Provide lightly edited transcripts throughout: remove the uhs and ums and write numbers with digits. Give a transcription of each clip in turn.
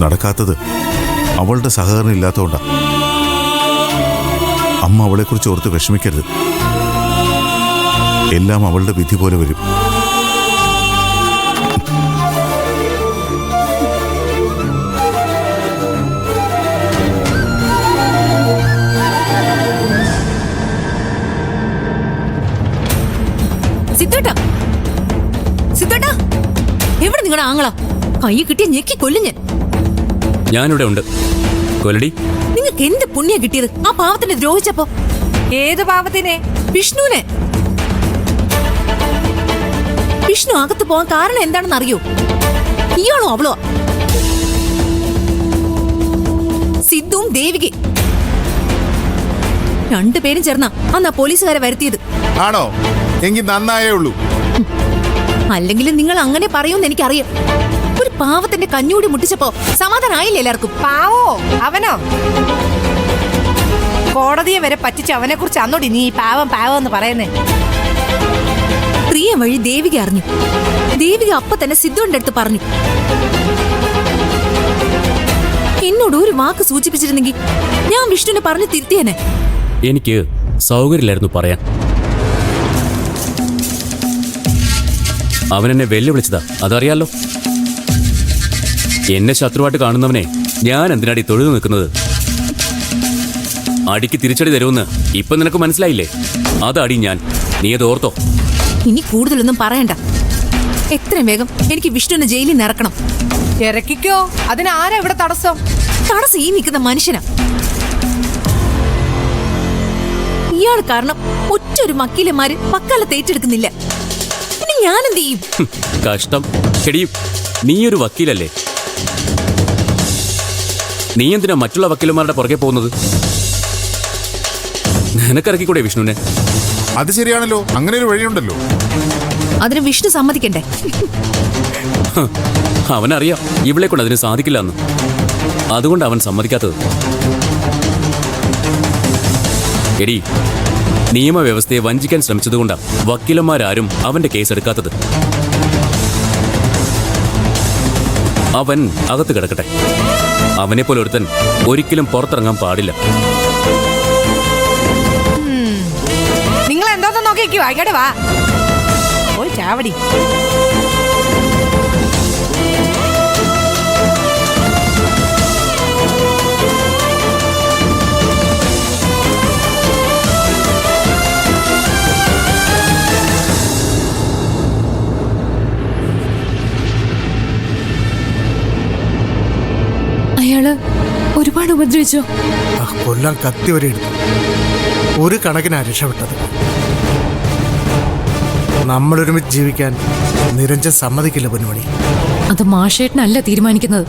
നടക്കാത്തത് അവളുടെ സഹകരണം ഇല്ലാത്തതുകൊണ്ടാ. അമ്മ അവളെക്കുറിച്ച് ഓർത്ത് വിഷമിക്കരുത്. എല്ലാം അവളുടെ വിധി പോലെ വരും. എവിടെ നിങ്ങളുടെ ആങ്ങളാ? കൈ കിട്ടിയ ഞെക്കി കൊല്ലും ഞാനിവിടെ ഉണ്ട്. കൊല്ലടി. നിങ്ങൾക്ക് എന്ത് പുണ്യ കിട്ടിയത് ആ പാവത്തിനെ ദ്രോഹിച്ചപ്പോ? ഏത് പാവത്തിനെ? വിഷ്ണുവിനെ. വിഷ്ണു അകത്ത് പോകാൻ കാരണം എന്താണെന്ന് അറിയോ? ഇയാളോ അവളോ? സിദ്ധുവും ദേവികി രണ്ടുപേരും ചേർന്നാ അന്നാ പോലീസുകാരെ വരുത്തിയത്. ആണോ? എങ്കിൽ നന്നായേ ഉള്ളൂ. അല്ലെങ്കിലും നിങ്ങൾ അങ്ങനെ പറയൂന്ന് എനിക്കറിയാം. ഒരു പാവത്തിന്റെ കഞ്ഞൂടി മുട്ടിച്ചപ്പോ സമാധാനായില്ലേ എല്ലാവർക്കും? പാവോ അവനോ? കോടതിയെ വരെ പറ്റിച്ച് അവനെ കുറിച്ച് അന്നോടി നീ പാവം പാവം എന്ന് പറയുന്നേ. പ്രിയ വഴി ദേവിക അറിഞ്ഞു. ദേവിക അപ്പൊ തന്നെ സിദ്ധുവിന്റെ അടുത്ത് പറഞ്ഞു. എന്നോട് ഒരു വാക്ക് സൂചിപ്പിച്ചിരുന്നെങ്കിൽ ഞാൻ വിഷ്ണുവിനെ പറഞ്ഞു തിരുത്തിയേനെ. എനിക്ക് സൗകര്യമില്ലായിരുന്നു പറയാൻ. അവനെന്നെ വെല്ലുവിളിച്ചതാ, അതറിയാലോ. എന്നെ ശത്രുവായിട്ട് കാണുന്നവനെ ഞാൻ എന്തിനാടി തൊഴുതു നിൽക്കുന്നത്? അടിക്ക് തിരിച്ചടി തരുമെന്ന് ഇപ്പൊ നിനക്ക് മനസ്സിലായില്ലേ? അതാടി ഞാൻ. നീ അത് ഓർത്തോ? ഇനി കൂടുതലൊന്നും പറയണ്ട. എത്രയും വേഗം എനിക്ക് വിഷ്ണുവിനെ ജയിലിൽ നിന്ന് ഇറക്കണം. ഇറക്കിക്കോ. അതിനാരാ ഇവിടെ തടസ്സം? തടസ്സം ഈ നിൽക്കുന്ന മനുഷ്യനാ. ഇയാൾ കാരണം ഒറ്റൊരു വക്കീലന്മാര് വക്കാലത്ത് ഏറ്റെടുക്കുന്നില്ല. ഇനി ഞാനെന്ത് ചെയ്യും? കഷ്ടം. ചെടിയും നീയൊരു വക്കീലല്ലേ? നീ എന്തിനാ മറ്റുള്ള വക്കീലന്മാരുടെ പുറകെ പോകുന്നത്? നിനക്കിറക്കിക്കൂടെ വിഷ്ണുവിനെ? അത് ശരിയാണല്ലോ, അങ്ങനെ ഒരു വഴിയുണ്ടല്ലോ. അതിന് വിഷ്ണു സമ്മതിക്കണ്ടേ? അവനറിയാം ഇവളെ കൊണ്ട് അതിന് സാധിക്കില്ല എന്ന്. അതുകൊണ്ട് അവൻ സമ്മതിക്കാത്തത്. എടി, നിയമവ്യവസ്ഥയെ വഞ്ചിക്കാൻ ശ്രമിച്ചതുകൊണ്ടാണ് വക്കീലന്മാരാരും അവന്റെ കേസ് എടുക്കാത്തത്. അവൻ അകത്ത് കിടക്കട്ടെ. അവനെ പോലെ ഒരുത്തൻ ഒരിക്കലും പുറത്തിറങ്ങാൻ പാടില്ല. നിങ്ങൾ എന്തോന്ന് നോക്കിക്കോ. ആയിക്കോട്ടെ, വാ പോയി ചാവടി. അയാള് ഒരുപാട് ഉപദ്രവിച്ചോ? കൊല്ലം കത്തി വരെ എടുത്തു. ഒരു കണക്കിനാ രക്ഷപ്പെട്ടത്. നമ്മളൊരുമിച്ച് ജീവിക്കാൻ നിരഞ്ജൻ സമ്മതിക്കില്ല പൊന്നുമണി. അത് മാഷേട്ടനല്ല തീരുമാനിക്കുന്നത്,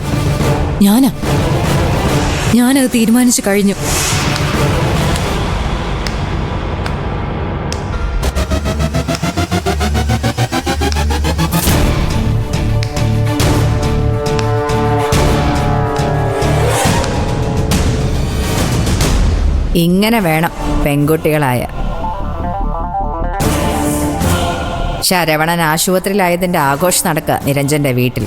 ഞാനത് തീരുമാനിച്ചു കഴിഞ്ഞു. ഇങ്ങനെ വേണം പെൺകുട്ടികളായ. ശരവണൻ ആശുപത്രിയിലായതിന്റെ ആഘോഷം നടക്കുക നിരഞ്ജന്റെ വീട്ടിൽ.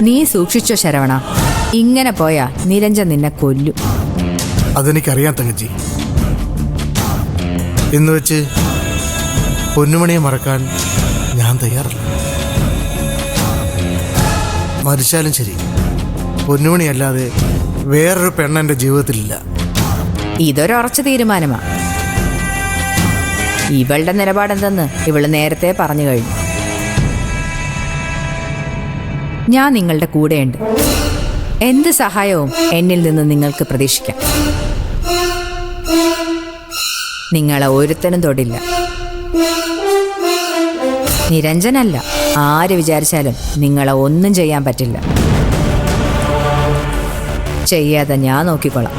നീ സൂക്ഷിച്ചോ ശരവണ, ഇങ്ങനെ പോയാ നിരഞ്ജൻ നിന്നെ കൊല്ലും. അതെനിക്കറിയാം തങ്കച്ചി. എന്ന് വെച്ച് പൊന്നുമണിയെ മറക്കാൻ ഞാൻ തയ്യാറല്ല. മരിച്ചാലും ശരി, പൊന്നുമണിയല്ലാതെ വേറൊരു പെണ്ണെൻ്റെ ജീവിതത്തിലില്ല. ഇതൊരുറച്ച തീരുമാനമാണ്. ഇവളുടെ നിലപാടെന്തെന്ന് ഇവള് നേരത്തെ പറഞ്ഞു കഴിഞ്ഞു. ഞാൻ നിങ്ങളുടെ കൂടെയുണ്ട്. എന്ത് സഹായവും എന്നിൽ നിന്ന് നിങ്ങൾക്ക് പ്രതീക്ഷിക്കാം. നിങ്ങളെ ഒരുത്തനും തൊടില്ല. നിരഞ്ജനല്ല, ആര് വിചാരിച്ചാലും നിങ്ങളെ ഒന്നും ചെയ്യാൻ പറ്റില്ല. ചെയ്യാതെ ഞാൻ നോക്കിക്കൊള്ളാം.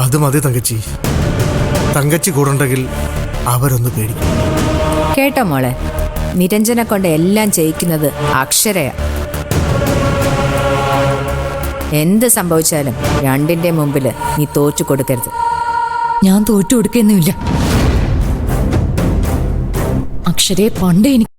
അത് മതി തങ്കച്ചി. തങ്കച്ചി കൂടുണ്ടെങ്കിൽ അവരൊന്ന് പേടിക്കും. കേട്ടോ മോളെ, നിരഞ്ജനെ കൊണ്ട് എല്ലാം ചെയ്യിക്കുന്നത് അക്ഷരയാ. എന്ത് സംഭവിച്ചാലും രണ്ടിന്റെ മുമ്പിൽ നീ തോറ്റു കൊടുക്കരുത്. ഞാൻ തോറ്റു കൊടുക്കുന്നില്ല. അക്ഷരയെ പണ്ടേ എനിക്ക്